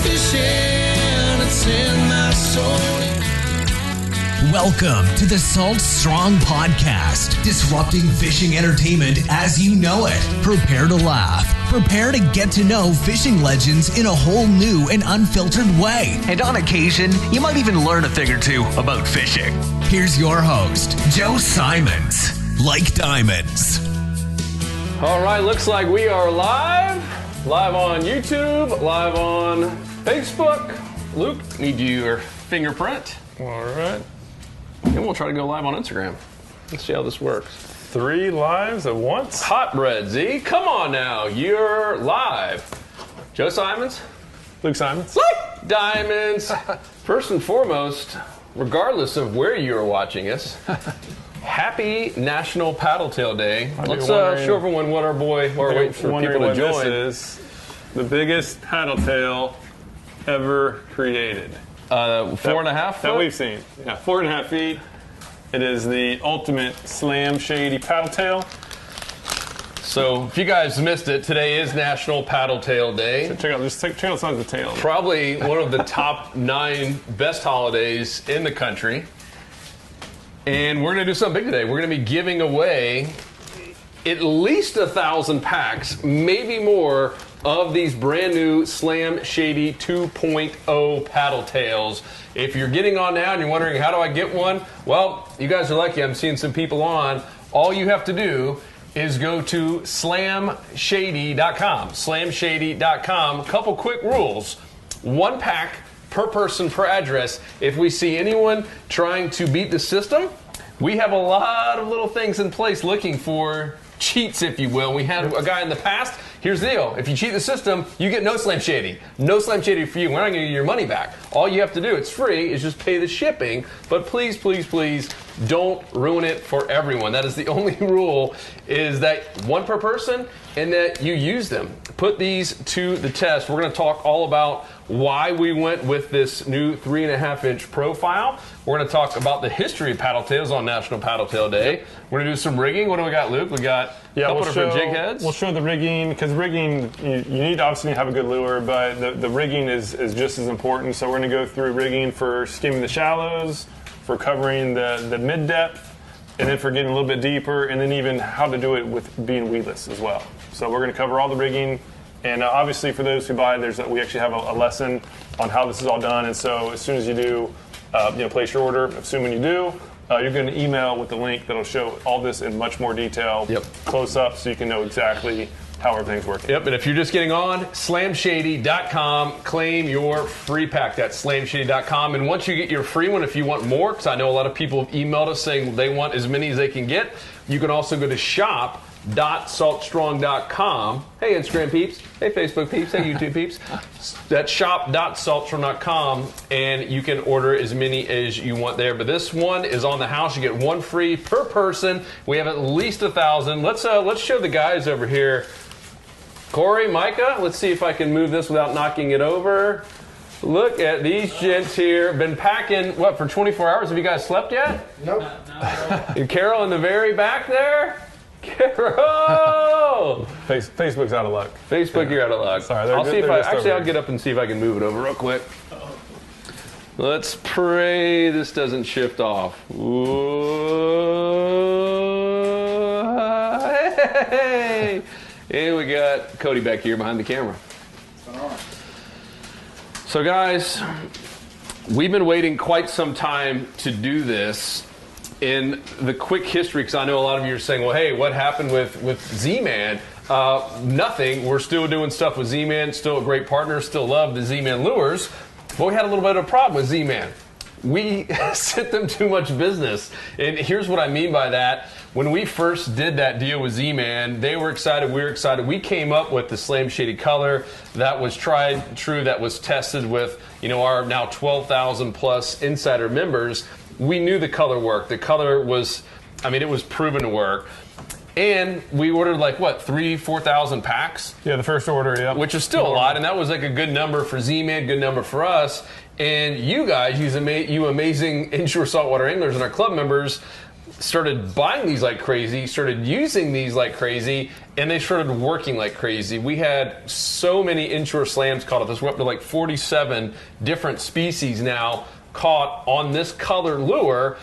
fishing, it's in my soul. Welcome to the Salt Strong Podcast, disrupting fishing entertainment as you know it. Prepare to laugh. Prepare to get to know fishing legends in a whole new and unfiltered way. And on occasion, you might even learn a thing or two about fishing. Here's your host, Joe Simons. Like diamonds. All right, looks like we are live on YouTube, live on Facebook. Luke, need your fingerprint. All right. And we'll try to go live on Instagram. Let's see how this works. 3 lives at once? Hot bread, Z. Come on now. You're live. Joe Simons. Luke Simons. Like diamonds. First and foremost, regardless of where you're watching us, happy National Paddletail Day. Let's show everyone what we're waiting for people to join. This is the biggest paddletail ever created. 4.5 foot? That we've seen. Yeah, 4.5 feet. It is the ultimate Slam Shady paddletail. So if you guys missed it, today is National Paddletail Day. So check out the size of the tail. Probably one of the top 9 best holidays in the country. And we're going to do something big today. We're going to be giving away at least 1,000 packs, maybe more, of these brand new Slam Shady 2.0 paddle tails. If you're getting on now and you're wondering, how do I get one? Well, you guys are lucky. I'm seeing some people on. All you have to do is go to slamshady.com. Slamshady.com. A couple quick rules. 1 pack per person per address. If we see anyone trying to beat the system, we have a lot of little things in place looking for cheats, if you will. We had a guy in the past. Here's the deal. If you cheat the system, you get no Slam Shady. No Slam Shady for you. We're not going to give you your money back. All you have to do, it's free, is just pay the shipping. But please, please, please, don't ruin it for everyone. That is the only rule, is that 1 per person and that you use them. Put these to the test. We're going to talk all about why we went with this new 3.5-inch profile. We're going to talk about the history of paddle tails on National Paddletail Day. We're going to do some rigging. What do we got, Luke? We got a couple different jig heads. We'll show the rigging, because rigging, you need to obviously have a good lure, but the rigging is just as important. So we're going to go through rigging for skimming the shallows, for covering the mid-depth, and then for getting a little bit deeper, and then even how to do it with being weedless as well. So we're going to cover all the rigging. And obviously, for those who buy, we actually have a lesson on how this is all done. And so, as soon as you do, place your order, assuming you do, you're going to email with the link that'll show all this in much more detail, close up, so you can know exactly how everything's working. Yep, and if you're just getting on, slamshady.com, claim your free pack. That's slamshady.com. And once you get your free one, if you want more, because I know a lot of people have emailed us saying they want as many as they can get, you can also go to shop.saltstrong.com. Hey, Instagram peeps. Hey, Facebook peeps. Hey, YouTube peeps. That's shop.saltstrong.com, and you can order as many as you want there. But this one is on the house. You get 1 free per person. We have at least 1,000. Let's show the guys over here. Corey, Micah, let's see if I can move this without knocking it over. Look at these gents here. Been packing, for 24 hours? Have you guys slept yet? Nope. And Carol in the very back there? Carol! Facebook's out of luck. Facebook, you're out of luck. Sorry, I'll get up and see if I can move it over real quick. Let's pray this doesn't shift off. Ooh, hey! And we got Cody back here behind the camera. So guys, we've been waiting quite some time to do this. In the quick history, because I know a lot of you are saying, well, hey, what happened with Z-Man? Nothing. We're still doing stuff with Z-Man, still a great partner, still love the Z-Man lures. But we had a little bit of a problem with Z-Man. We sent them too much business. And here's what I mean by that. When we first did that deal with Z-Man, they were excited, we were excited. We came up with the Slam Shady color that was tried, true, that was tested with, our now 12,000 plus insider members. We knew the color worked. The color was, it was proven to work. And we ordered 4,000 packs? Yeah, the first order, yeah. Which is still a lot, and that was a good number for Z-Man, good number for us. And you guys, you amazing inshore saltwater anglers and our club members, started buying these like crazy, started using these like crazy, and they started working like crazy. We had so many inshore slams caught up. We're up to like 47 different species now caught on this color lure.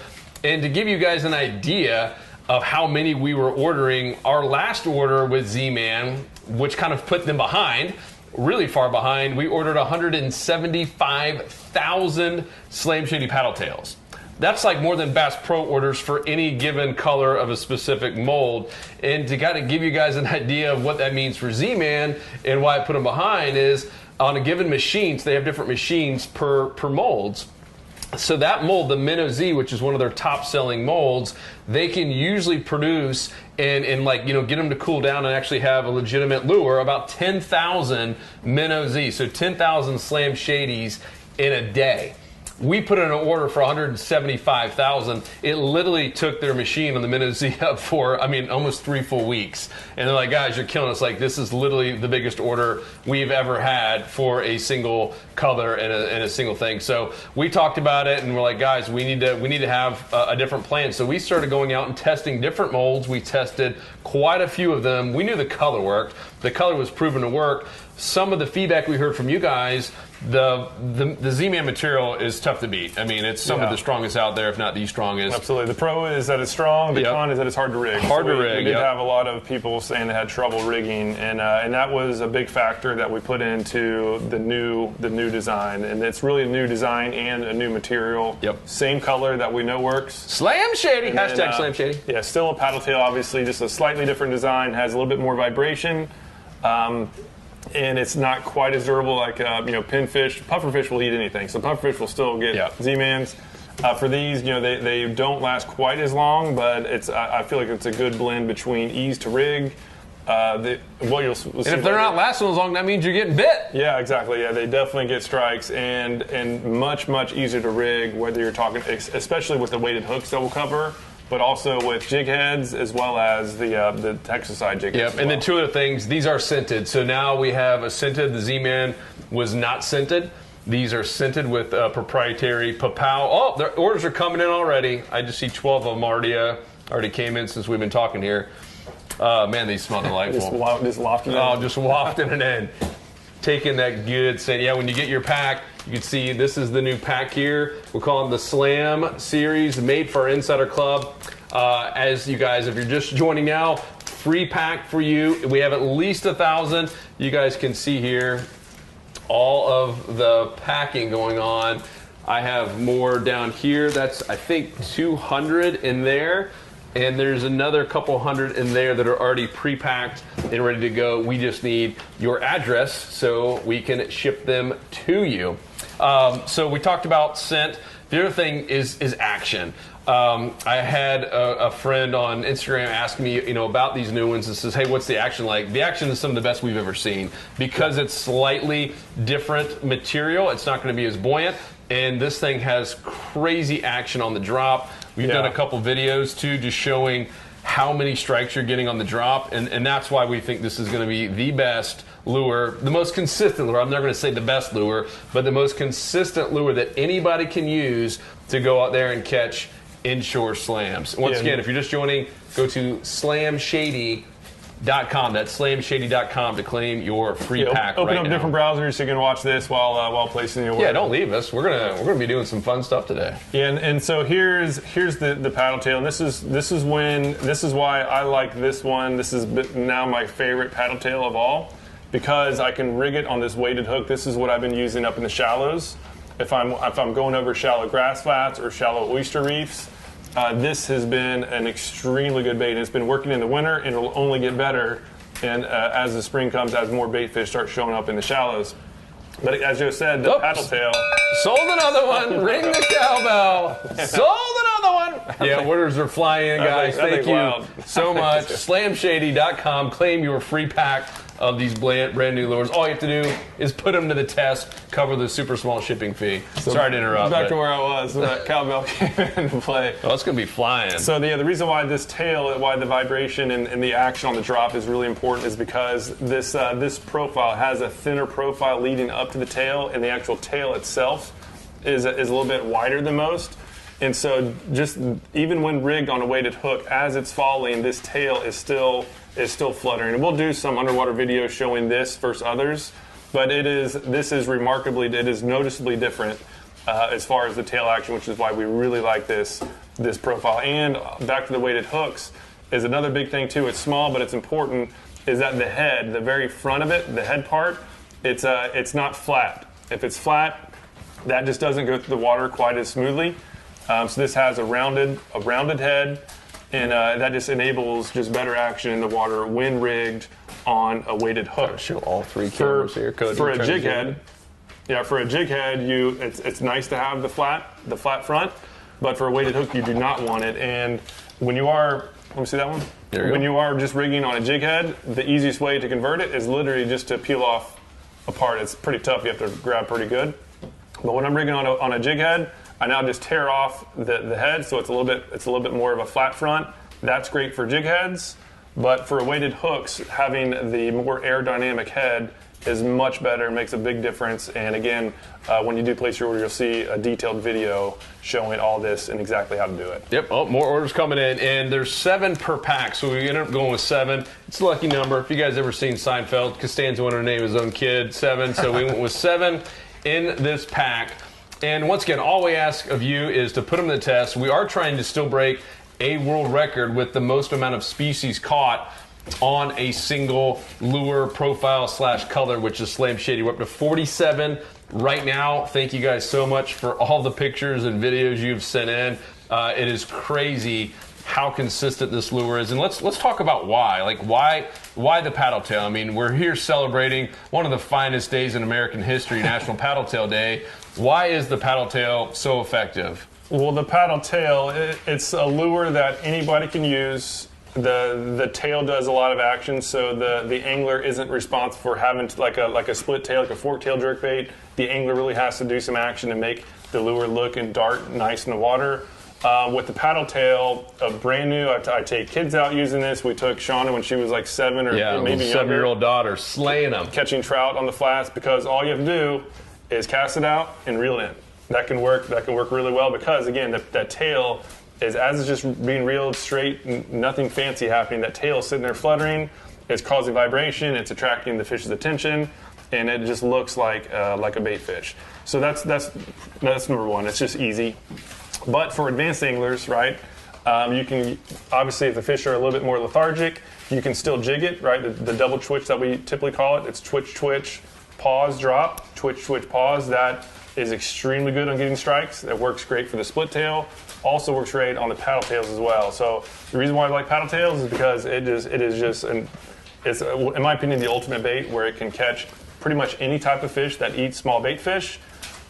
And to give you guys an idea of how many we were ordering, our last order with Z-Man, which kind of put them behind, really far behind, we ordered 175,000 Slam Shady paddle tails. That's like more than Bass Pro orders for any given color of a specific mold. And to kind of give you guys an idea of what that means for Z-Man and why I put them behind is on a given machine, so they have different machines per molds. So that mold, the Minnow Z, which is one of their top selling molds, they can usually produce and like, you know, get them to cool down and actually have a legitimate lure, about 10,000 Minnow Z. So 10,000 Slam Shadies in a day. We put in an order for 175,000. It literally took their machine on the Minnow Z up for, I mean, almost 3 full weeks. And they're like, guys, you're killing us. Like, this is literally the biggest order we've ever had for a single color and a single thing. So we talked about it, and we're like, guys, we need to have a different plan. So we started going out and testing different molds. We tested quite a few of them. We knew the color worked. The color was proven to work. Some of the feedback we heard from you guys, the Z-Man material is tough to beat. I mean, it's some of the strongest out there, if not the strongest. Absolutely. The pro is that it's strong. The con is that it's hard to rig. Hard to rig. We did have a lot of people saying they had trouble rigging, and that was a big factor that we put into the new design. And it's really a new design and a new material. Yep. Same color that we know works. Slam Shady. And hashtag then, Slam Shady. Yeah, still a paddle tail, obviously, just a slightly different design. Has a little bit more vibration. And it's not quite as durable like pinfish. Pufferfish will eat anything, so pufferfish will still get Z-Mans. For these, they don't last quite as long, but I feel like it's a good blend between ease to rig. And if they're not lasting as long, that means you're getting bit. Yeah, exactly. Yeah, they definitely get strikes and much easier to rig. Whether you're talking, especially with the weighted hooks that we'll cover, but also with jig heads as well as the Texas side jig heads. Yep, and then two other things. These are scented. So now we have a scented. The Z-Man was not scented. These are scented with proprietary Papow. Oh, their orders are coming in already. I just see 12 of them already came in since we've been talking here. Man, these smell delightful. Just wafting it in. Oh, just wafting it in. Taking that good scent. Yeah, when you get your pack, you can see this is the new pack here. We're calling the Slam series, made for our Insider Club. As you guys, if you're just joining now, free pack for you. We have at least 1,000. You guys can see here all of the packing going on. I have more down here. That's, I think, 200 in there. And there's another couple hundred in there that are already pre-packed and ready to go. We just need your address so we can ship them to you. So we talked about scent. The other thing is action. I had a friend on Instagram ask me, about these new ones and says, hey, what's the action like? The action is some of the best we've ever seen because it's slightly different material. It's not going to be as buoyant. And this thing has crazy action on the drop. We've done a couple videos, too, just showing how many strikes you're getting on the drop. And that's why we think this is going to be the best lure, the most consistent lure. I'm never going to say the best lure, but the most consistent lure that anybody can use to go out there and catch inshore slams. Once again, if you're just joining, go to slamshady.com. That's slamshady.com to claim your free pack. Open right up now. different browsers so you can watch this while placing your order. Yeah, don't leave us. We're gonna be doing some fun stuff today. Yeah, and so here's the paddle tail, and this is why I like this one. This is now my favorite paddle tail of all because I can rig it on this weighted hook. This is what I've been using up in the shallows. If I'm going over shallow grass flats or shallow oyster reefs. This has been an extremely good bait, and it's been working in the winter, and it'll only get better and as the spring comes, as more bait fish start showing up in the shallows. But as Joe said, the paddle tail. Sold another one. Ring the cowbell. Sold another one. Yeah, orders are flying in, guys. Thank you so much. Slamshady.com. Claim your free pack of these brand new lures. All you have to do is put them to the test, cover the super small shipping fee. Sorry to interrupt. Back to where I was. That cowbell came into play. Oh, it's going to be flying. So the reason why this tail, why the vibration and the action on the drop is really important is because this profile has a thinner profile leading up to the tail, and the actual tail itself is a little bit wider than most. And so just even when rigged on a weighted hook, as it's falling, this tail is still fluttering. And we'll do some underwater videos showing this versus others, but this is noticeably different as far as the tail action, which is why we really like this profile. And back to the weighted hooks is another big thing too. It's small, but it's important, is that the head, the very front of it, the head part, it's not flat. If it's flat, that just doesn't go through the water quite as smoothly. So this has a rounded head, and that just enables just better action in the water when rigged on a weighted hook. Show all three cameras here, Cody. For a jig head, it's nice to have the flat front, but for a weighted hook, you do not want it. And when you are, let me see that one. When you are just rigging on a jig head, the easiest way to convert it is literally just to peel off a part. It's pretty tough. You have to grab pretty good. But when I'm rigging on a jig head, I now just tear off the head, so it's a little bit more of a flat front. That's great for jig heads, but for weighted hooks, having the more aerodynamic head is much better, makes a big difference. And again, when you do place your order, you'll see a detailed video showing all this and exactly how to do it. Yep. Oh, more orders coming in, and there's 7 per pack, so we ended up going with 7. It's a lucky number. If you guys ever seen Seinfeld, Costanza wanted to name his own kid 7, so we went with 7 in this pack. And once again, all we ask of you is to put them to the test. We are trying to still break a world record with the most amount of species caught on a single lure profile / color, which is Slam Shady. We're up to 47 right now. Thank you guys so much for all the pictures and videos you've sent in. It is crazy how consistent this lure is. And let's talk about why. Like, why the paddletail? I mean, we're here celebrating one of the finest days in American history, National Paddletail Day. Why is the paddletail so effective? Well, the paddletail, it's a lure that anybody can use. The tail does a lot of action, so the angler isn't responsible for having like a split tail, like a fork tail jerkbait. The angler really has to do some action to make the lure look and dart nice in the water. With the paddletail, brand new, I take kids out using this. We took Shauna when she was like 7 or maybe younger. 7-year-old daughter, slaying them. Catching trout on the flats, because all you have to do is cast it out and reel it in. That can work really well, because again, that tail is, as it's just being reeled straight, nothing fancy happening. That tail is sitting there fluttering, it's causing vibration, it's attracting the fish's attention, and it just looks like a bait fish. So that's number one. It's just easy. But for advanced anglers, right, you can, obviously if the fish are a little bit more lethargic, you can still jig it, right? The double twitch that we typically call it, it's twitch, twitch, pause, drop, twitch, twitch, pause. That is extremely good on getting strikes. That works great for the split tail. Also works great on the paddle tails as well. So the reason why I like paddle tails is because it's in my opinion the ultimate bait, where it can catch pretty much any type of fish that eats small bait fish.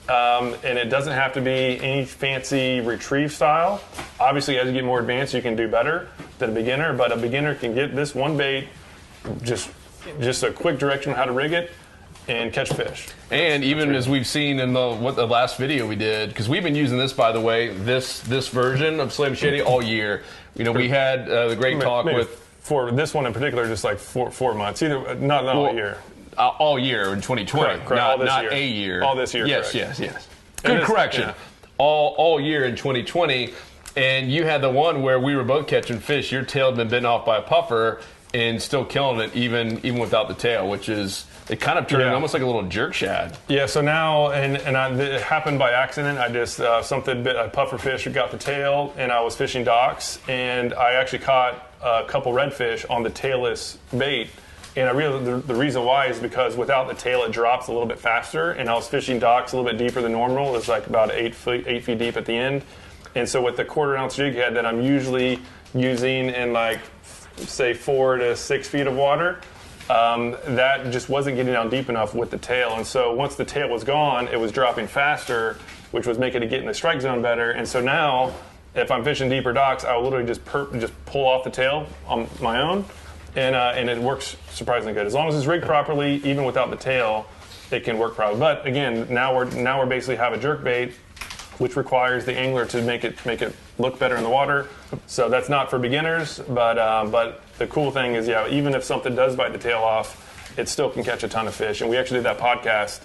And it doesn't have to be any fancy retrieve style. Obviously, as you get more advanced, you can do better than a beginner, but a beginner can get this one bait, just a quick direction on how to rig it and catch fish. And even as we've seen in the last video we did, because we've been using this, by the way, this version of Slam Shady all year. You know, we had the great talk with, for this one in particular, just like 4 months, either not all year. All year in 2020, correct. Not a year. All this year, yes, correct. yes. Good correction. Yeah. All year in 2020, and you had the one where we were both catching fish. Your tail had been bitten off by a puffer, and still killing it even without the tail, which is, it kind of turned almost like a little jerk shad. Yeah. So now, it happened by accident. I just something bit a puffer fish, got the tail, and I was fishing docks, and I actually caught a couple redfish on the tailless bait. And I realized the reason why is because without the tail, it drops a little bit faster. And I was fishing docks a little bit deeper than normal. It was like about 8 feet deep at the end. And so with the 1/4 ounce jig head that I'm usually using in like, say 4 to 6 feet of water, that just wasn't getting down deep enough with the tail. And so once the tail was gone, it was dropping faster, which was making it get in the strike zone better. And so now, if I'm fishing deeper docks, I will literally just pull off the tail on my own. And it works surprisingly good. As long as it's rigged properly, even without the tail, it can work properly. But again, now we're basically have a jerk bait, which requires the angler to make it look better in the water. So that's not for beginners. But the cool thing is, even if something does bite the tail off, it still can catch a ton of fish. And we actually did that podcast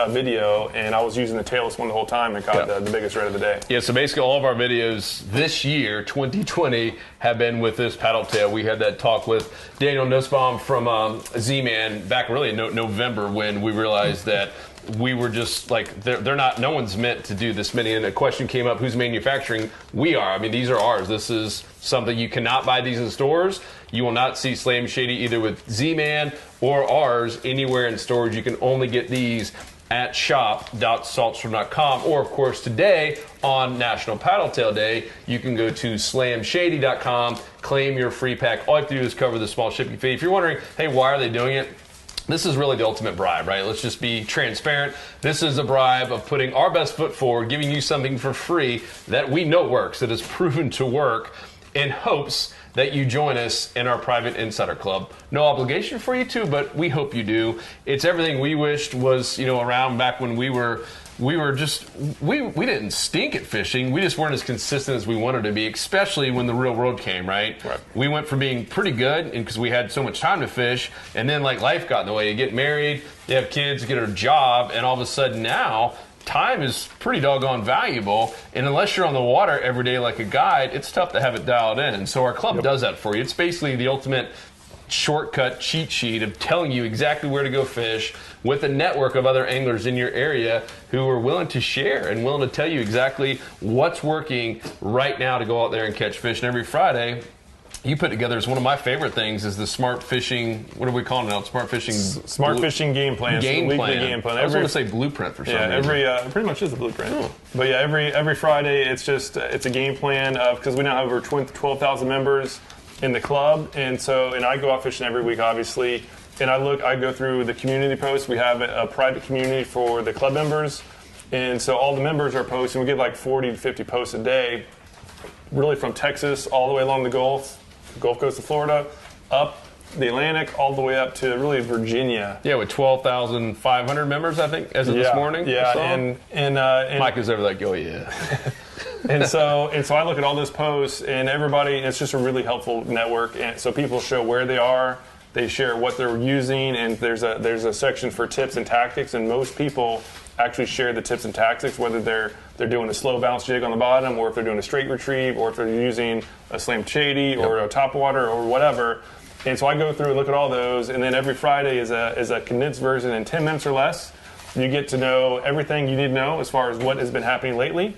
video, and I was using the tailless one the whole time and caught the biggest red of the day. Yeah, so basically all of our videos this year, 2020, have been with this paddle tail. We had that talk with Daniel Nussbaum from Z-Man back really in November when we realized that we were just like, they're not, no one's meant to do this many. And a question came up, who's manufacturing? We are. I mean, these are ours. This is something you cannot buy these in stores. You will not see Slam Shady either with Z-Man or ours anywhere in storage. You can only get these at shop.saltstrom.com, or of course today on National Paddletail Day, you can go to slamshady.com, claim your free pack. All you have to do is cover the small shipping fee. If you're wondering, hey, why are they doing it? This is really the ultimate bribe, right? Let's just be transparent. This is a bribe of putting our best foot forward, giving you something for free that we know works, that is proven to work, in hopes that you join us in our private insider club. No obligation for you to, but we hope you do. It's everything we wished was, around back when we didn't stink at fishing. We just weren't as consistent as we wanted to be, especially when the real world came, right? We went from being pretty good, and because we had so much time to fish, and then life got in the way. You get married, you have kids, you get a job, and all of a sudden now, time is pretty doggone valuable, and unless you're on the water every day like a guide, it's tough to have it dialed in. So our club does that for you. It's basically the ultimate shortcut cheat sheet of telling you exactly where to go fish with a network of other anglers in your area who are willing to share and willing to tell you exactly what's working right now to go out there and catch fish. And every Friday, you put together, is one of my favorite things, is the smart fishing, what are we calling it now? Smart fishing game plan. Game plan. I was going to say blueprint for some reason. Pretty much is a blueprint. Oh. But yeah, every Friday it's a game plan because we now have over 12,000 members in the club, and I go out fishing every week, obviously, and I go through the community posts. We have a private community for the club members, and so all the members are posting. We get 40 to 50 posts a day, really from Texas all the way along the Gulf Coast of Florida, up the Atlantic, all the way up to really Virginia. Yeah, with 12,500 members, I think, as of this morning. Yeah, and Mike is over oh yeah. and so I look at all those posts, and everybody, it's just a really helpful network. And so people show where they are, they share what they're using, and there's a section for tips and tactics, and most people actually share the tips and tactics, whether they're doing a slow bounce jig on the bottom, or if they're doing a straight retrieve, or if they're using a Slam Shady or a top water or whatever. And so I go through and look at all those, and then every Friday is a condensed version in 10 minutes or less. You get to know everything you need to know as far as what has been happening lately,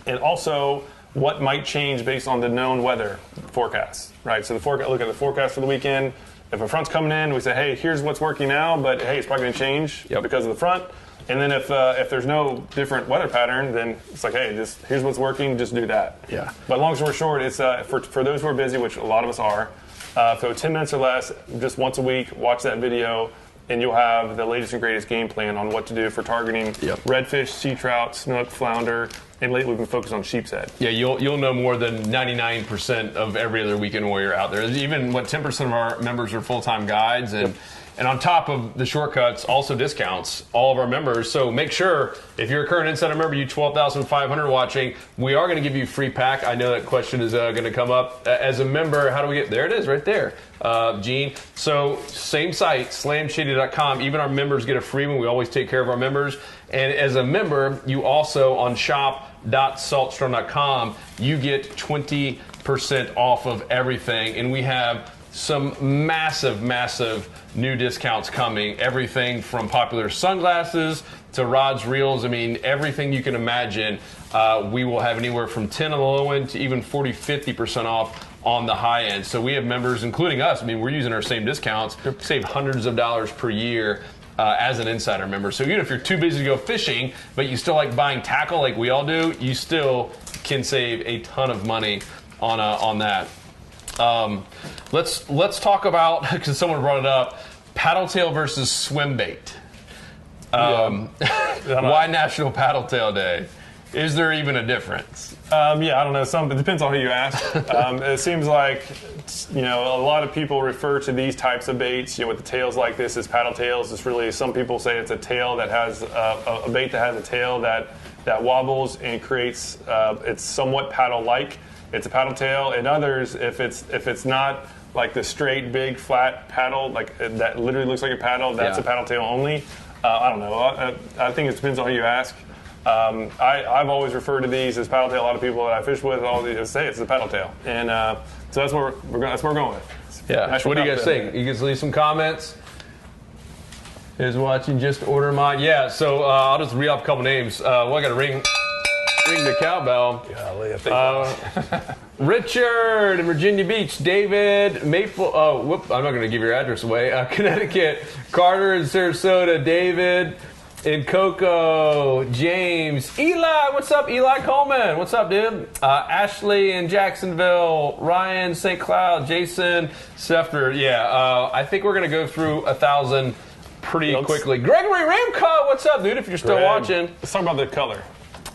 and also what might change based on the known weather forecasts, right? So look at the forecast for the weekend. If a front's coming in, we say, hey, here's what's working now, but hey, it's probably going to change because of the front. And then if there's no different weather pattern, then it's hey, here's what's working, just do that. Yeah. But long story short, it's for those who are busy, which a lot of us are, so 10 minutes or less, just once a week, watch that video, and you'll have the latest and greatest game plan on what to do for targeting redfish, sea trout, snook, flounder, and lately we've been focused on sheep's head. Yeah, you'll know more than 99% of every other weekend warrior out there. Even 10% of our members are full-time guides, and on top of the shortcuts, also discounts, all of our members. So make sure, if you're a current Insider member, you 12,500 watching, we are going to give you a free pack. I know that question is going to come up. As a member, how do we get, there it is right there, Gene. So same site, slamshady.com. Even our members get a free one. We always take care of our members. And as a member, you also, on shop.saltstrom.com, you get 20% off of everything. And we have some massive new discounts coming. Everything from popular sunglasses to rods, reels. I mean, everything you can imagine. We will have anywhere from 10 on the low end to even 40, 50% off on the high end. So we have members, including us. I mean, we're using our same discounts. Save hundreds of dollars per year as an Insider member. So even if you're too busy to go fishing, but you still like buying tackle like we all do, you still can save a ton of money on that. Let's talk about, because someone brought it up, paddletail versus swimbait. Why National Paddletail Day? Is there even a difference? I don't know. It depends on who you ask. It seems like a lot of people refer to these types of baits, with the tails like this as paddle tails. It's really, some people say it's a tail that has a bait that has a tail that wobbles and creates. It's somewhat paddle-like. It's a paddle tail. And others, if it's not like the straight, big, flat paddle, like that literally looks like a paddle, that's a paddle tail only. I don't know. I think it depends on who you ask. I've always referred to these as paddletail. A lot of people that I fish with all these say it's the paddletail, and so that's what we're going with. Yeah. What do you guys think? You guys leave some comments. Is watching, just order mine. Yeah. So I'll just read off a couple names. Well, I got to ring the cowbell. Richard in Virginia Beach, David Maple. Oh, whoop! I'm not going to give your address away. Connecticut, Carter in Sarasota, David in Cocoa, James, Eli. What's up, Eli Coleman? What's up, dude? Ashley in Jacksonville, Ryan St. Cloud, Jason Sefter. Yeah, I think we're going to go through 1,000 pretty quickly. Gregory Ramco, what's up, dude? If you're still watching, let's talk about the color.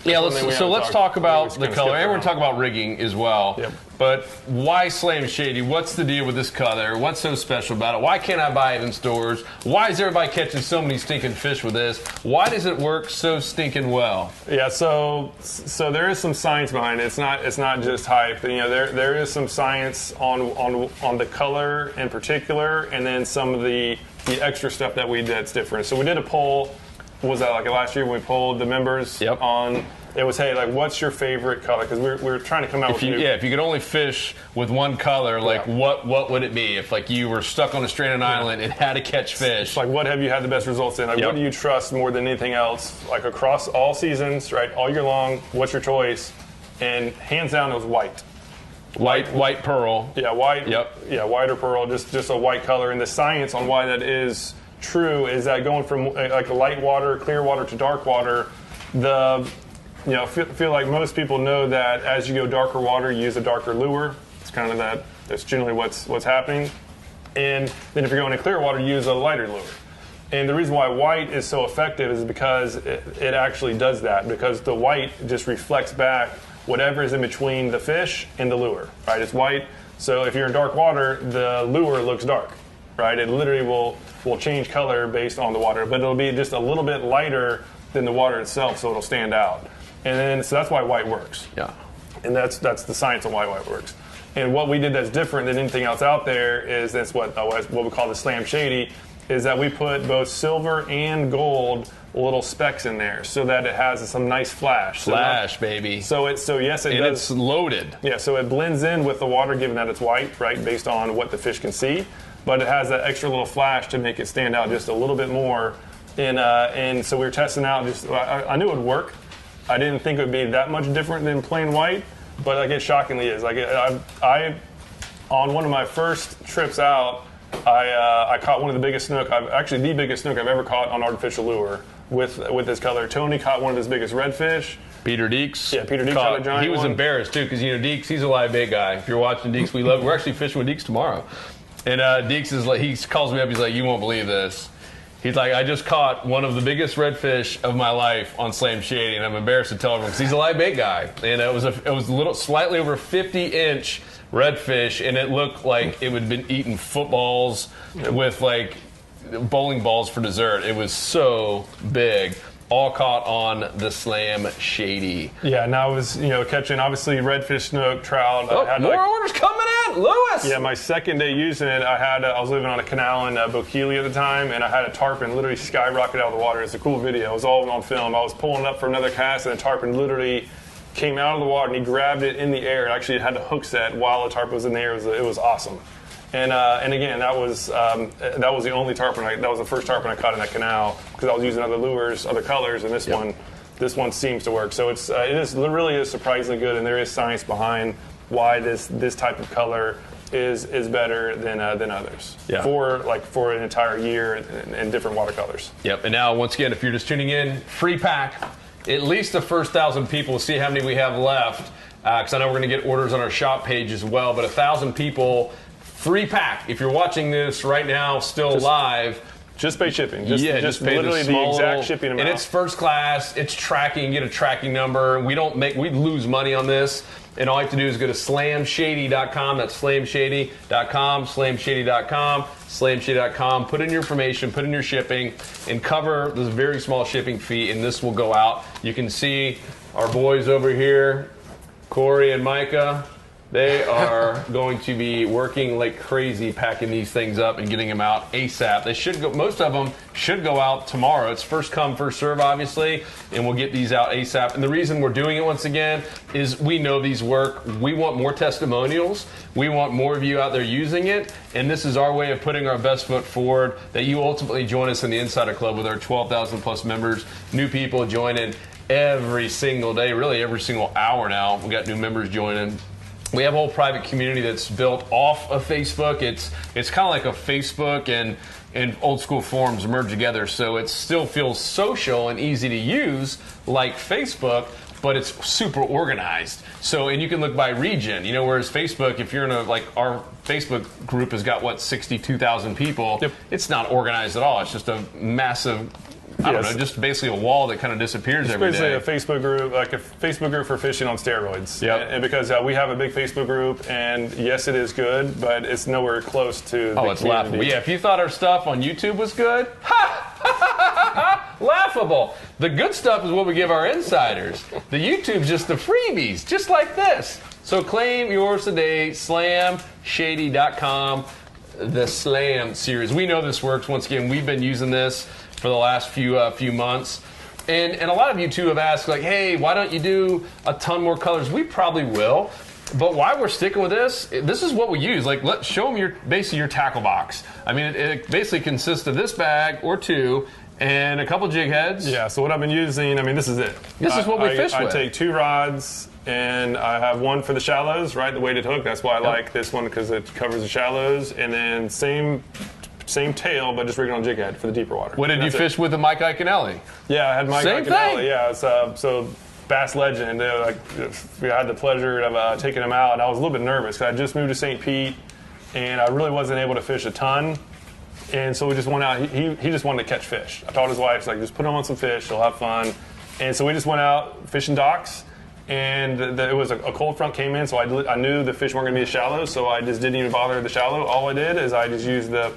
Yeah, let's talk about the color, and we're going to talk about rigging as well. Yep. But why Slam Shady? What's the deal with this color? What's so special about it? Why can't I buy it in stores? Why is everybody catching so many stinking fish with this? Why does it work so stinking well? Yeah, so there is some science behind it. It's not just hype. You know, there is some science on the color in particular, and then some of the extra stuff that we did that's different. So we did a poll. Was that like last year when we polled the members on? It was, hey, like, what's your favorite color? Because we're trying to come out with if you could only fish with one color, like what would it be? If like you were stuck on a stranded island and had to catch fish, it's like what have you had the best results in? Like, what do you trust more than anything else? Like across all seasons, right, all year long. What's your choice? And hands down, it was white. White pearl. Yeah, white. Yep. Yeah, white or pearl, just a white color. And the science on why that is true is that going from like a light water, clear water to dark water, feel like most people know that as you go darker water, you use a darker lure. It's kind of that's generally what's happening. And then if you're going to clear water, you use a lighter lure. And the reason why white is so effective is because it actually does that, because the white just reflects back whatever is in between the fish and the lure, right? It's white. So if you're in dark water, the lure looks dark, right? It literally will change color based on the water, but it'll be just a little bit lighter than the water itself, so it'll stand out. And then, so that's why white works. Yeah. And that's the science on why white works. And what we did that's different than anything else out there is that's what we call the Slam Shady, is that we put both silver and gold little specks in there so that it has some nice flash. Baby. So yes, it does. It's loaded. Yeah, so it blends in with the water, given that it's white, right, based on what the fish can see. But it has that extra little flash to make it stand out just a little bit more. And so we were testing out. I knew it would work. I didn't think it would be that much different than plain white, but like it shockingly is. Like I on one of my first trips out, I caught one of the biggest snook. The biggest snook I've ever caught on artificial lure with this color. Tony caught one of his biggest redfish. Peter Deeks. Yeah, Peter Deeks caught a giant one. He was embarrassed too, because Deeks, he's a live bait guy. If you're watching Deeks, we're actually fishing with Deeks tomorrow. And Deeks is like, he calls me up. He's like, you won't believe this. He's like, I just caught one of the biggest redfish of my life on Slam Shady, and I'm embarrassed to tell everyone because he's a live bait guy. And it was a little, slightly over 50-inch redfish, and it looked like it would have been eating footballs with like bowling balls for dessert. It was so big. All caught on the Slam Shady. Yeah, and I was, catching obviously redfish, snook, trout. More orders coming in, Lewis. Yeah, my second day using it, I was living on a canal in Bokeely at the time, and I had a tarpon literally skyrocket out of the water. It's a cool video. It was all on film. I was pulling up for another cast, and the tarpon literally came out of the water, and he grabbed it in the air. It actually had the hook set while the tarpon was in the air. It was awesome. And again, that was the only tarpon. That was the first tarpon I caught in that canal because I was using other lures, other colors, and this one seems to work. So it really is surprisingly good, and there is science behind why this type of color is better than others for an entire year in different watercolors. Yep. And now once again, if you're just tuning in, free pack. At least the first 1,000 people. We'll see how many we have left because I know we're going to get orders on our shop page as well. But 1,000 people. Free pack. If you're watching this right now, still live, just pay shipping. Just pay literally the exact shipping amount. And it's first class. It's tracking. You get a tracking number. We lose money on this. And all you have to do is go to slamshady.com. That's slamshady.com. Slamshady.com. Slamshady.com. Put in your information. Put in your shipping, and cover this very small shipping fee. And this will go out. You can see our boys over here, Corey and Micah. They are going to be working like crazy packing these things up and getting them out ASAP. They should go. Most of them should go out tomorrow. It's first come, first serve, obviously, and we'll get these out ASAP. And the reason we're doing it once again is we know these work. We want more testimonials. We want more of you out there using it, and this is our way of putting our best foot forward, that you ultimately join us in the Insider Club with our 12,000 plus members, new people joining every single day, really every single hour now. We got new members joining. We have a whole private community that's built off of Facebook. It's kind of like a Facebook and old school forums merged together, so it still feels social and easy to use like Facebook, but it's super organized. So, and you can look by region, whereas Facebook, if you're in our Facebook group has got 62,000 people. Yep. It's not organized at all. It's just a massive, I don't know, just basically a wall that kind of disappears every day. It's basically a Facebook group, like a Facebook group for fishing on steroids. Yep. And because we have a big Facebook group, and yes, it is good, but it's nowhere close to the it's laughable. Yeah, if you thought our stuff on YouTube was good, laughable. The good stuff is what we give our insiders. The YouTube's just the freebies, just like this. So claim yours today, slamshady.com, the Slam series. We know this works. Once again, we've been using this for the last few months. And a lot of you too have asked, like, hey, why don't you do a ton more colors? We probably will. But why we're sticking with this is what we use. Like, let's show them basically your tackle box. I mean, it basically consists of this bag or two and a couple jig heads. Yeah, so what I've been using, this is it. This is what we fish with. I take 2 rods, and I have one for the shallows, right, the weighted hook. That's why I like this one, because it covers the shallows. And then same tail, but just rigging on jig head for the deeper water. What did you fish with the Mike Iaconelli? Yeah, I had Mike Same Iaconelli. thing. Yeah, so Bass Legend. We had the pleasure of taking him out, and I was a little bit nervous because I just moved to St. Pete, and I really wasn't able to fish a ton. And so we just went out. He just wanted to catch fish. I told his wife, just put him on some fish. He'll have fun. And so we just went out fishing docks. And it was a cold front came in, so I knew the fish weren't going to be as shallow, so I just didn't even bother the shallow. All I did is I just used the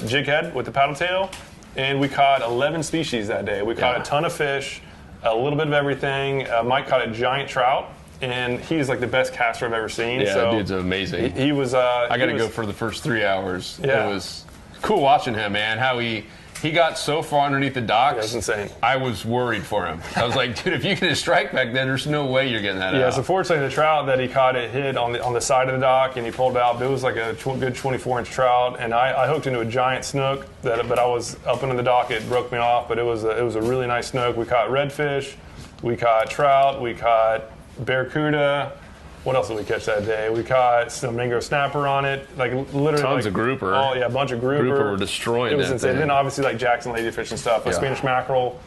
jig head with the paddle tail, and we caught 11 species that day. We caught a ton of fish, a little bit of everything. Mike caught a giant trout, and he's like the best caster I've ever seen. Yeah, so dude's amazing. He was. I got to go for the first 3 hours. Yeah. It was cool watching him, man. How he got so far underneath the docks. That's insane. I was worried for him. I was like, dude, if you get a strike back then, there's no way you're getting that out. Yeah, so fortunately the trout that he caught, it hit on the side of the dock, and he pulled it out. But it was like a good 24-inch trout, and I hooked into a giant snook. But I was up into the dock, it broke me off. But it was a really nice snook. We caught redfish, we caught trout, we caught barracuda. What else did we catch that day? We caught some mango snapper on it, literally tons of grouper. Oh yeah, a bunch of grouper. Grouper were destroying it. It was insane. And then obviously Jackson ladyfish and stuff, Spanish mackerel,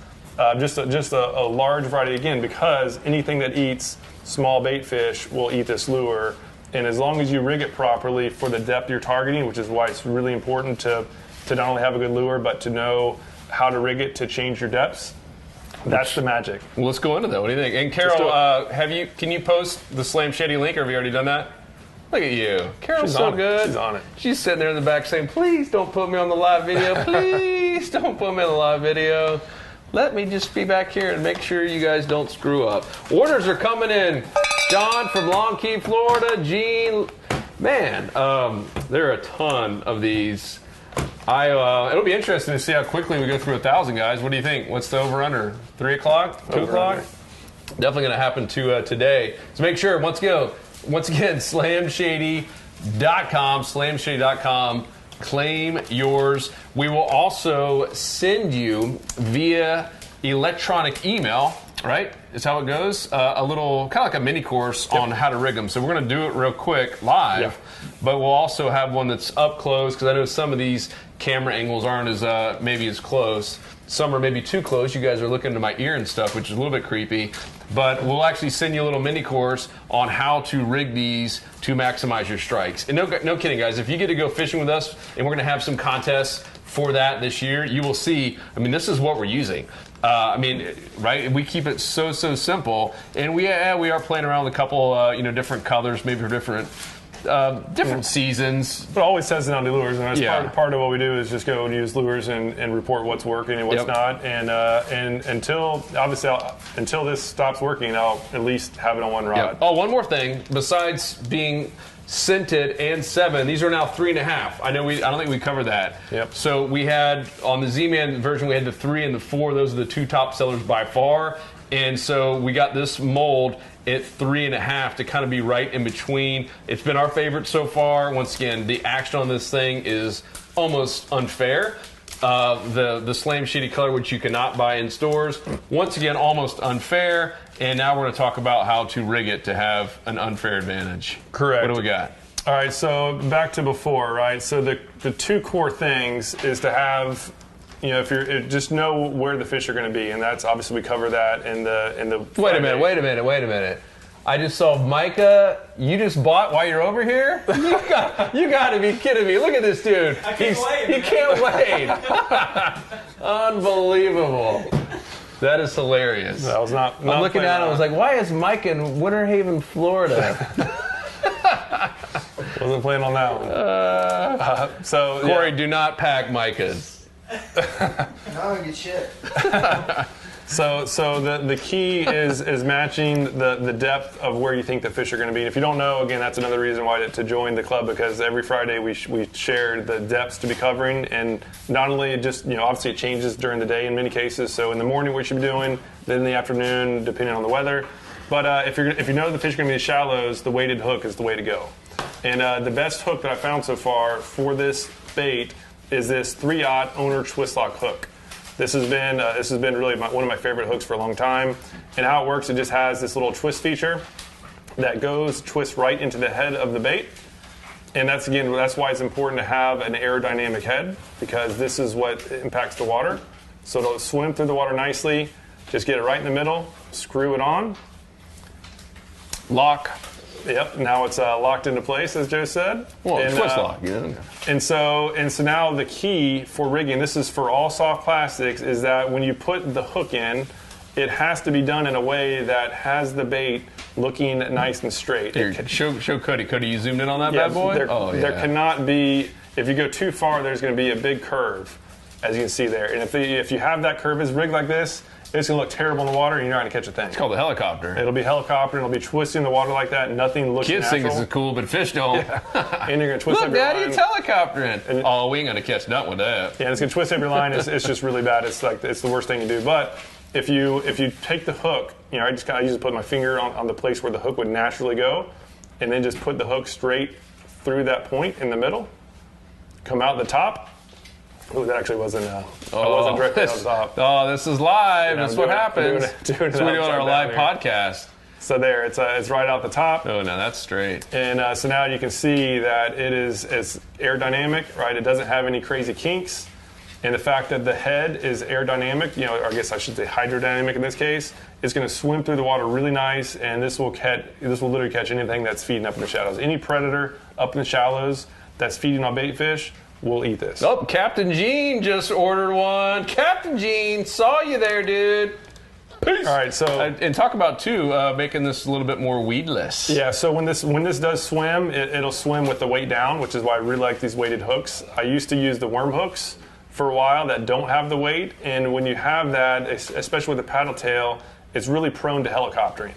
just a large variety again, because anything that eats small bait fish will eat this lure. And as long as you rig it properly for the depth you're targeting, which is why it's really important to not only have a good lure, but to know how to rig it to change your depths. That's the magic. Well, let's go into that. What do you think? And Carol, can you post the Slam Shady link, or have you already done that? Look at you. Carol's so good. She's on it. She's sitting there in the back saying, please don't put me on the live video. Please don't put me on the live video. Let me just be back here and make sure you guys don't screw up. Orders are coming in. John from Long Key, Florida. Gene. Man, there are a ton of these. It'll be interesting to see how quickly we go through 1,000, guys. What do you think? What's the over/under? 3 o'clock? 2 o'clock? Definitely going to happen today. So make sure, once again, slamshady.com, slamshady.com. Claim yours. We will also send you via electronic email, right? Is how it goes. A little, kind of like a mini course on how to rig them. So we're going to do it real quick, live. But we'll also have one that's up close, because I know some of these camera angles aren't as maybe as close. Some are maybe too close. You guys are looking into my ear and stuff, which is a little bit creepy. But we'll actually send you a little mini course on how to rig these to maximize your strikes. And no kidding, guys. If you get to go fishing with us, and we're going to have some contests for that this year, you will see, this is what we're using. Right? We keep it so simple. And we are playing around with a couple, different colors, maybe for different different seasons. But it always says it on the lures, and that's part of what we do is just go and use lures and report what's working and what's not. And until this stops working, I'll at least have it on one rod. Yep. Oh, one more thing. Besides being scented and 7, these are now 3.5. I don't think we covered that. Yep. So we had on the Z-Man version, we had the 3 and the 4. Those are the 2 top sellers by far. And so we got this mold at 3.5 to kind of be right in between. It's been our favorite so far. Once again, the action on this thing is almost unfair. The Slam Shady color, which you cannot buy in stores, once again, almost unfair. And now we're going to talk about how to rig it to have an unfair advantage. Correct. What do we got? All right, so back to before, right? So the 2 core things is to have, just know where the fish are going to be, and that's obviously we cover that in the. Wait a minute. I just saw Micah. You just bought while you're over here? You got to be kidding me! Look at this dude. He can't wait. Unbelievable. That is hilarious. That was not. I'm looking at it. I was like, why is Mike in Winter Haven, Florida? Wasn't playing on that one. So Corey, do not pack Micah's. No, good shit. So the key is matching the depth of where you think the fish are going to be. And if you don't know, again, that's another reason why to join the club, because every Friday we share the depths to be covering, and not only just obviously it changes during the day in many cases. So in the morning what you should be doing, then in the afternoon depending on the weather. But if you know the fish are going to be in shallows, the weighted hook is the way to go. And the best hook that I found so far for this bait is this 3/0 owner twist lock hook. This has been really one of my favorite hooks for a long time. And how it works, it just has this little twist feature that twists right into the head of the bait. And that's why it's important to have an aerodynamic head, because this is what impacts the water. So it'll swim through the water nicely. Just get it right in the middle, screw it on. Lock. Yep, now it's locked into place, as Joe said. Well, twist lock, And so now the key for rigging, this is for all soft plastics, is that when you put the hook in, it has to be done in a way that has the bait looking nice and straight. Here, show Cody. Cody, you zoomed in on that bad boy? There cannot be, if you go too far, there's going to be a big curve, as you can see there. And if you have that curve is rigged like this, it's going to look terrible in the water, and you're not going to catch a thing. It's called a helicopter. It'll be helicopter, and it'll be twisting the water like that, and nothing looks natural. natural. Kids think this is cool, but fish don't. Yeah. And you're going to twist up your line. Look, Daddy, it's helicoptering. We ain't going to catch nothing with that. Yeah, and it's going to twist up your line. It's just really bad. It's the worst thing to do. But if you take the hook, I usually put my finger on the place where the hook would naturally go, and then just put the hook straight through that point in the middle, come out the top. Oh, that actually wasn't. I wasn't directly on top. Oh, this is live. That's what happens. Doing That's what we do on our live podcast. So there, it's right out the top. Oh, no, that's straight. And so now you can see that it is aerodynamic, right? It doesn't have any crazy kinks. And the fact that the head is aerodynamic, I guess I should say hydrodynamic in this case, it's going to swim through the water really nice, and this will literally catch anything that's feeding up in the shallows. Any predator up in the shallows that's feeding on bait fish will eat this. Oh, Captain Gene just ordered one. Captain Gene, saw you there, dude. Peace. All right, so and talk about making this a little bit more weedless. Yeah, so when this does swim, it'll swim with the weight down, which is why I really like these weighted hooks. I used to use the worm hooks for a while that don't have the weight, and when you have that, especially with the paddle tail, it's really prone to helicoptering.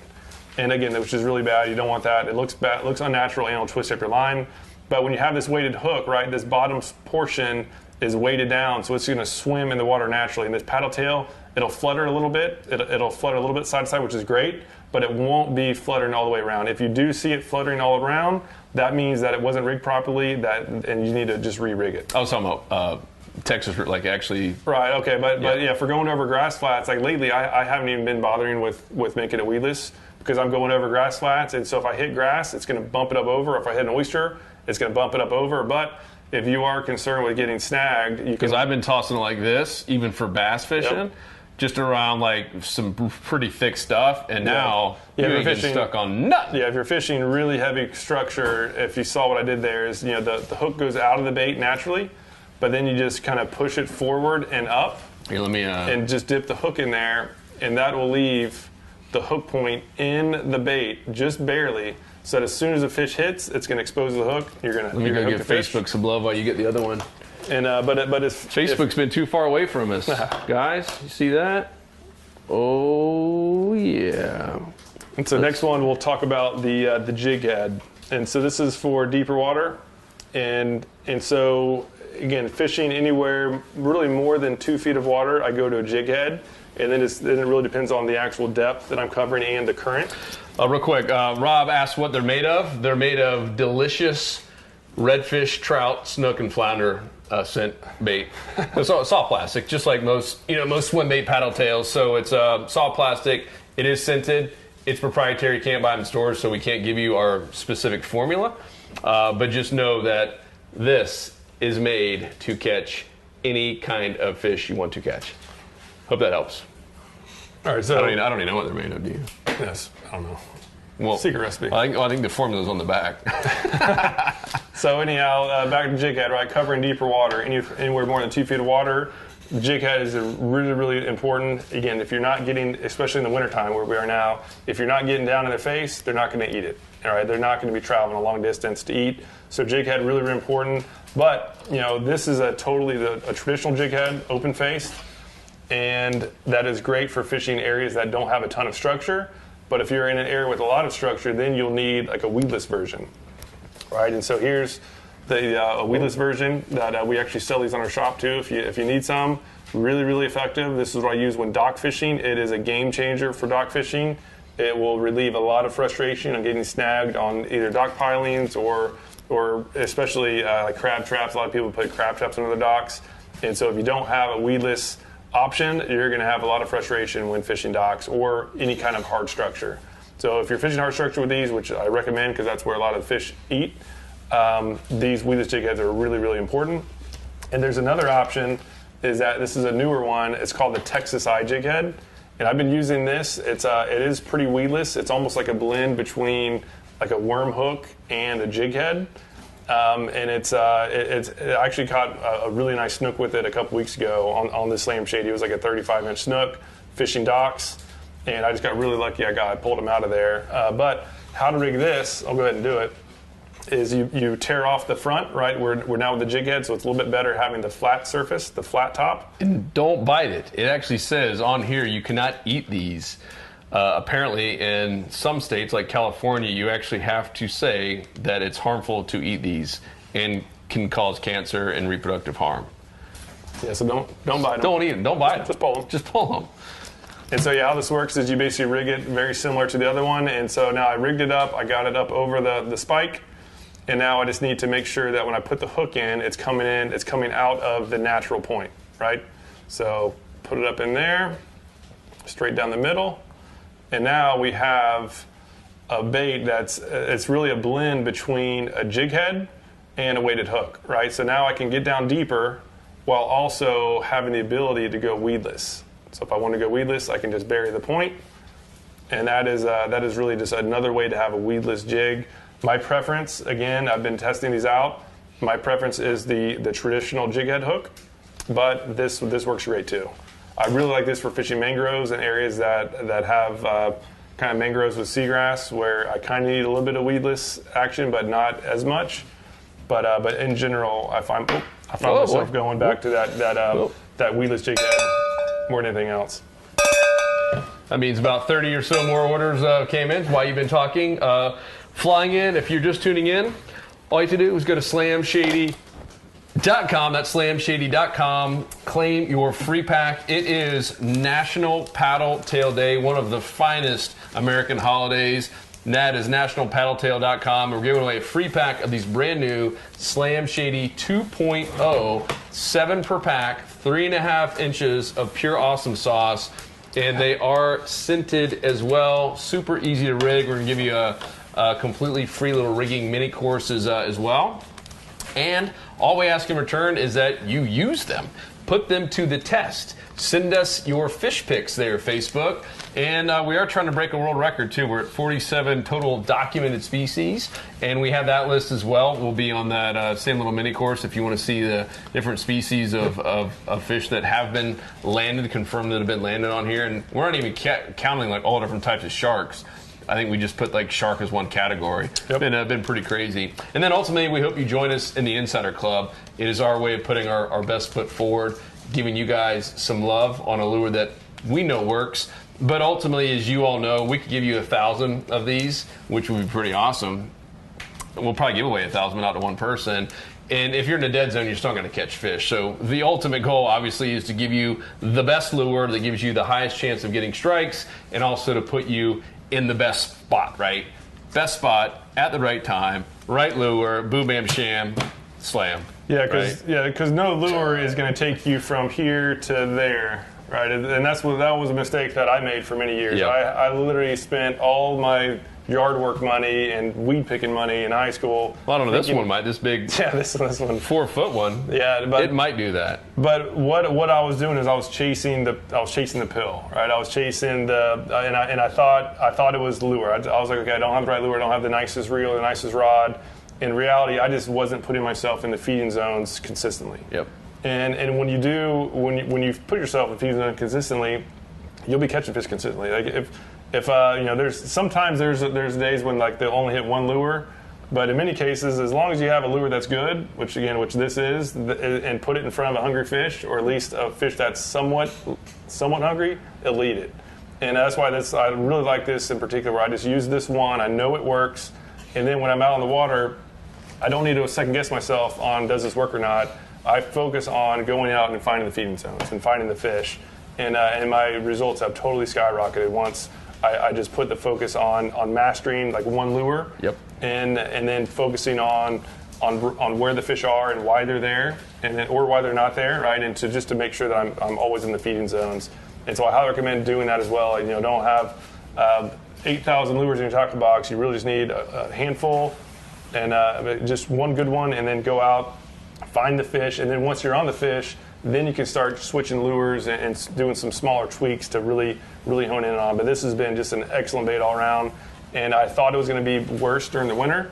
And again, which is really bad. You don't want that. It looks bad, it looks unnatural, and it'll twist up your line. But when you have this weighted hook, right, this bottom portion is weighted down, so it's going to swim in the water naturally. And this paddle tail, it'll flutter a little bit. It'll flutter a little bit side to side, which is great, but it won't be fluttering all the way around. If you do see it fluttering all around, that means that it wasn't rigged properly, and you need to just re-rig it. I was talking about Texas, actually. Right, okay, but yeah, for going over grass flats, lately I haven't even been bothering with making it weedless, because I'm going over grass flats, and so if I hit grass, it's going to bump it up over. If I hit an oyster, it's going to bump it up over. But if you are concerned with getting snagged, you can. Because I've been tossing it like this, even for bass fishing, Yep. just around some pretty thick stuff, and now you ain't getting stuck on nothing. Yeah, if you're fishing really heavy structure, if you saw what I did there, is the hook goes out of the bait naturally, but then you just kind of push it forward and up. Here, let me. And just dip the hook in there, and that will leave the hook point in the bait just barely. so that as soon as the fish hits, it's going to expose the hook. You're going to Let me go give Facebook some love while you get the other one. And but if Facebook's been too far away from us, guys. You see that? Oh yeah. And so next one we'll talk about the jig head, and so this is for deeper water, and so again, fishing anywhere really more than 2 feet of water, I go to a jig head, and then it really depends on the actual depth that I'm covering and the current. Real quick, Rob asked what they're made of. They're made of delicious redfish, trout, snook, and flounder scent bait. It's soft plastic, just like most swim bait paddle tails. So it's soft plastic. It is scented. It's proprietary. You can't buy them in stores, so we can't give you our specific formula. But just know that this is made to catch any kind of fish you want to catch. Hope that helps. All right, so I don't even know what they're made of, do you? Yes, I don't know. Well, secret recipe. I think the formula's on the back. So anyhow, back to jig head, right? Covering deeper water, anywhere more than 2 feet of water. Jig head is really, really important. Again, if you're not getting, especially in the wintertime where we are now, if you're not getting down in their face, they're not going to eat it. All right, they're not going to be traveling a long distance to eat. So jig head really, really important. But this is a traditional jig head, open faced, and that is great for fishing areas that don't have a ton of structure. But if you're in an area with a lot of structure, then you'll need like a weedless version, right? And so here's the weedless version that we actually sell these on our shop too. If you need some, really, really effective. This is what I use when dock fishing. It is a game changer for dock fishing. It will relieve a lot of frustration on getting snagged on either dock pilings or especially like crab traps. A lot of people put crab traps under the docks. And so if you don't have a weedless option, you're going to have a lot of frustration when fishing docks or any kind of hard structure. So if you're fishing hard structure with these, which I recommend because that's where a lot of the fish eat, these weedless jig heads are really, really important. And there's another option, is that this is a newer one. It's called the Texas Eye jig head. And I've been using this. It is pretty weedless. It's almost like a blend between like a worm hook and a jig head. And it actually caught a really nice snook with it a couple weeks ago on the Slam Shady. It was like a 35-inch snook, fishing docks, and I just got really lucky. I pulled him out of there. But how to rig this, I'll go ahead and do it, is you tear off the front, right? We're now with the jig head, so it's a little bit better having the flat surface, the flat top. And don't bite it. It actually says on here you cannot eat these. Apparently in some states like California, you actually have to say that it's harmful to eat these and can cause cancer and reproductive harm. Yeah, so don't bite them. Don't eat them. Don't bite them. Just pull them. Just pull them. And so how this works is you basically rig it very similar to the other one. And so now I rigged it up. I got it up over the spike. And now I just need to make sure that when I put the hook in, it's coming out of the natural point, right? So put it up in there, straight down the middle. And now we have a bait it's really a blend between a jig head and a weighted hook, right? So now I can get down deeper while also having the ability to go weedless. So if I want to go weedless, I can just bury the point. And that is really just another way to have a weedless jig. My preference, again, I've been testing these out. My preference is the traditional jig head hook, but this works great too. I really like this for fishing mangroves in areas that have kind of mangroves with seagrass, where I kind of need a little bit of weedless action, but not as much. But in general, I find myself going back to that weedless jig head more than anything else. That means about 30 or so more orders came in while you've been talking. Flying in, if you're just tuning in, all you have to do is go to slamshady.com. That's slamshady.com. Claim your free pack. It is National Paddle Tail Day, one of the finest American holidays. And that is nationalpaddletail.com. We're giving away a free pack of these brand new Slam Shady 2.0, 7 per pack, 3.5 inches of pure awesome sauce. And they are scented as well. Super easy to rig. We're going to give you a completely free little rigging mini courses as well. And all we ask in return is that you use them. Put them to the test. Send us your fish pics there, Facebook. And we are trying to break a world record, too. We're at 47 total documented species. And we have that list as well. We'll be on that same little mini course if you want to see the different species of fish that have been landed, confirmed that have been landed on here. And we're not even counting like all different types of sharks. I think we just put like shark as one category. Yep. Been pretty crazy. And then ultimately, we hope you join us in the Insider Club. It is our way of putting our best foot forward, giving you guys some love on a lure that we know works. But ultimately, as you all know, we could give you 1,000 of these, which would be pretty awesome. We'll probably give away 1,000, but not to one person. And if you're in a dead zone, you're still going to catch fish. So the ultimate goal, obviously, is to give you the best lure that gives you the highest chance of getting strikes, and also to put you in the best spot, right? Best spot at the right time, right lure, boom, bam, sham, slam. Yeah, because no lure is going to take you from here to there, right? And that was a mistake that I made for many years. Yep. I literally spent all my yard work money and weed picking money in high school. Well, I don't know. This one might. This big. Yeah, this one. 4-foot one. Yeah, but it might do that. But what I was doing is I was chasing the pill, right? I was chasing and I thought it was the lure. I was like, okay, I don't have the right lure. I don't have the nicest reel, the nicest rod. In reality, I just wasn't putting myself in the feeding zones consistently. Yep. And when you put yourself in the feeding zone consistently, you'll be catching fish consistently. Like if there's days when like they'll only hit one lure, but in many cases, as long as you have a lure that's good, which this is, and put it in front of a hungry fish, or at least a fish that's somewhat hungry, it'll eat it. And that's why I really like this in particular, where I just use this one, I know it works, and then when I'm out on the water, I don't need to second guess myself on does this work or not. I focus on going out and finding the feeding zones and finding the fish, and my results have totally skyrocketed once I just put the focus on mastering like one lure. Yep. And then focusing on where the fish are and why they're there, or why they're not there, right? And just to make sure that I'm always in the feeding zones. And so I highly recommend doing that as well. Don't have 8,000 lures in your tackle box. You really just need a handful, and just one good one, and then go out, find the fish, and then once you're on the fish, then you can start switching lures and doing some smaller tweaks to really hone in on. But this has been just an excellent bait all around, and I thought it was going to be worse during the winter.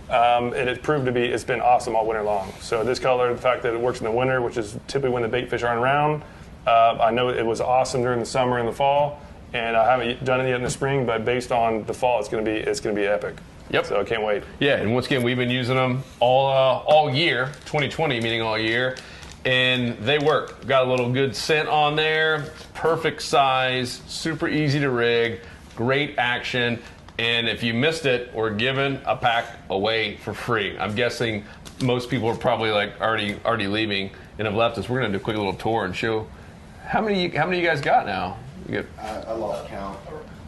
It proved to be, it's been awesome all winter long. So this color, the fact that it works in the winter, which is typically when the bait fish aren't around, I know it was awesome during the summer and the fall, and I haven't done it yet in the spring, but based on the fall, it's going to be epic. Yep. So I can't wait. Yeah, and once again, we've been using them all year, 2020 meaning all year, and they work. Got a little good scent on there, perfect size, super easy to rig, great action, and if you missed it, we're giving a pack away for free. I'm guessing most people are probably like already leaving and have left us. We're gonna do a quick little tour and show how many you guys got now. You get I lost count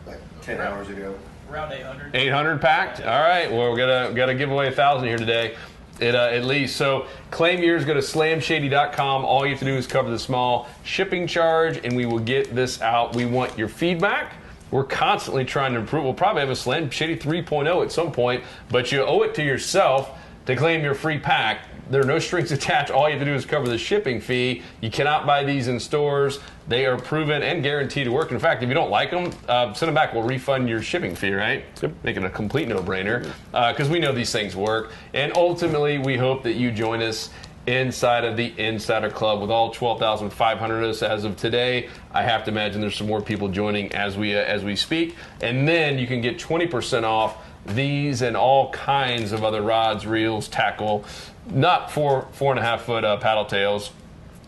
like 10 hours ago. Around 800. 800 packed. All right. Well, we're gonna give away 1,000 here today, at least. So claim yours. Go to slamshady.com. All you have to do is cover the small shipping charge, and we will get this out. We want your feedback. We're constantly trying to improve. We'll probably have a Slam Shady 3.0 at some point, but you owe it to yourself to claim your free pack. There are no strings attached. All you have to do is cover the shipping fee. You cannot buy these in stores. They are proven and guaranteed to work. In fact, if you don't like them, send them back. We'll refund your shipping fee, right? Yep. Make it a complete no-brainer, because we know these things work. And ultimately, we hope that you join us inside of the Insider Club with all 12,500 of us as of today. I have to imagine there's some more people joining as we speak. And then you can get 20% off these and all kinds of other rods, reels, tackle, not 4.5 foot paddle tails.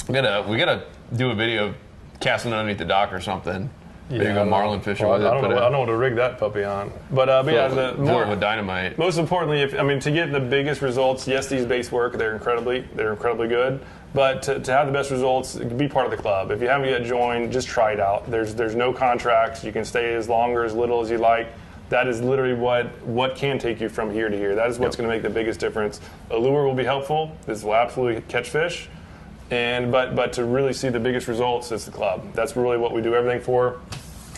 We gotta do a video of casting underneath the dock or something. Maybe go marlin fishing with it. I don't know what to rig that puppy on. But yeah, more with dynamite. Most importantly, to get the biggest results, yes, these baits work. They're incredibly good. But to have the best results, be part of the club. If you haven't yet joined, just try it out. There's no contracts. You can stay as long or as little as you like. That is literally what can take you from here to here. That is what's going to make the biggest difference. A lure will be helpful. This will absolutely catch fish. But to really see the biggest results, it's the club. That's really what we do everything for.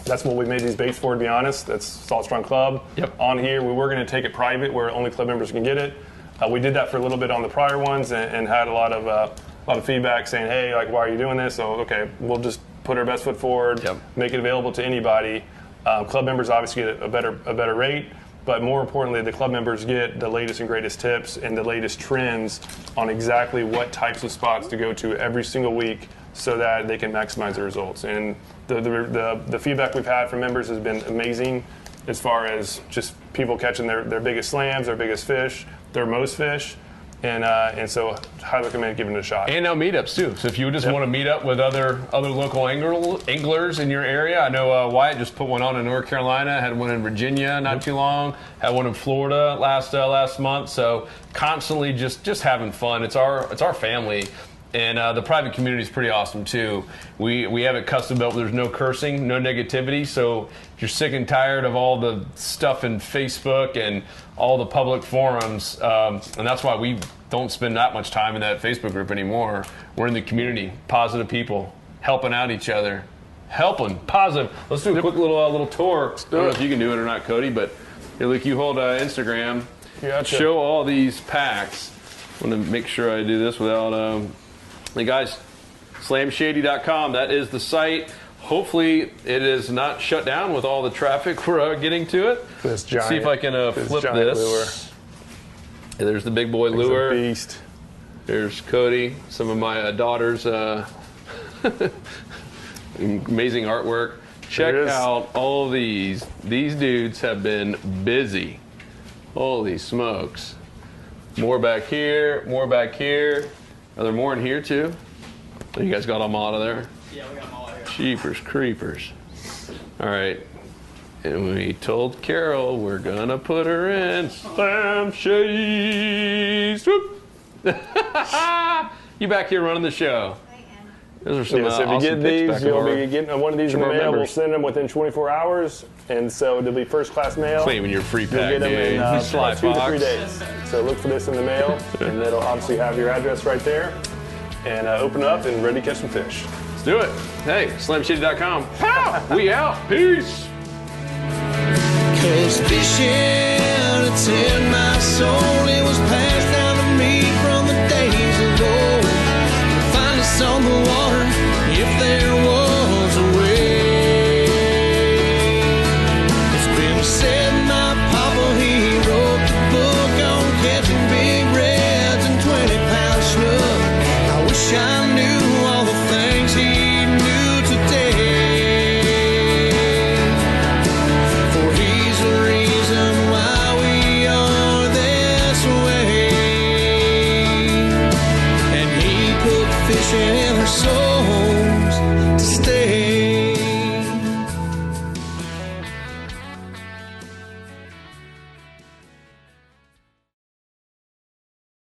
That's what we made these baits for, to be honest. That's Salt Strong Club. Yep. On here, we were going to take it private where only club members can get it. We did that for a little bit on the prior ones and had a lot of feedback saying, hey, like, why are you doing this? So, okay, we'll just put our best foot forward, make it available to anybody. Club members obviously get a better rate, but more importantly, the club members get the latest and greatest tips and the latest trends on exactly what types of spots to go to every single week so that they can maximize the results. And the feedback we've had from members has been amazing. as far as just people catching their biggest slams, their biggest fish, their most fish. And so highly recommend giving it a shot. And now meetups too. So if you just want to meet up with other local anglers in your area, I know Wyatt just put one on in North Carolina, had one in Virginia not too long, had one in Florida last month. So constantly just having fun. It's our family. And the private community is pretty awesome too. We have it custom built. There's no cursing, no negativity. So if you're sick and tired of all the stuff in Facebook and all the public forums, and that's why we don't spend that much time in that Facebook group anymore. We're in the community, positive people, helping out each other, helping, positive. Let's do a quick little tour. I don't know if you can do it or not, Cody, but here, Luke, you hold Instagram. Gotcha. Show all these packs. I want to make sure I do this without... Hey guys, slamshady.com, that is the site. Hopefully it is not shut down with all the traffic we're getting to it. This giant, see if I can flip this. Lure. Yeah, there's the big boy He's lure. a beast. There's Cody, some of my daughter's amazing artwork. Check out all of these. These dudes have been busy. Holy smokes. More back here, more back here. Are there more in here too? Oh, you guys got them all out of there? Yeah, we got them all out here. Jeepers creepers. All right. And we told Carol we're gonna put her in Slam Shady. Swoop. You back here running the show. I am. Those are some So if you awesome get picks these, back you'll over. be getting one of these in the Some mail. We'll members. send them within 24 hours, and so it'll be first class mail. Claiming your free You'll pack, get them dude. in You sly 2 to 3 fox. days. So look for this in the mail, and it'll obviously have your address right there. And open up and ready to catch some fish. Let's do it. Hey, slamshady.com. Pow! We out. Peace. 'Cause fishing, it's in my soul, it was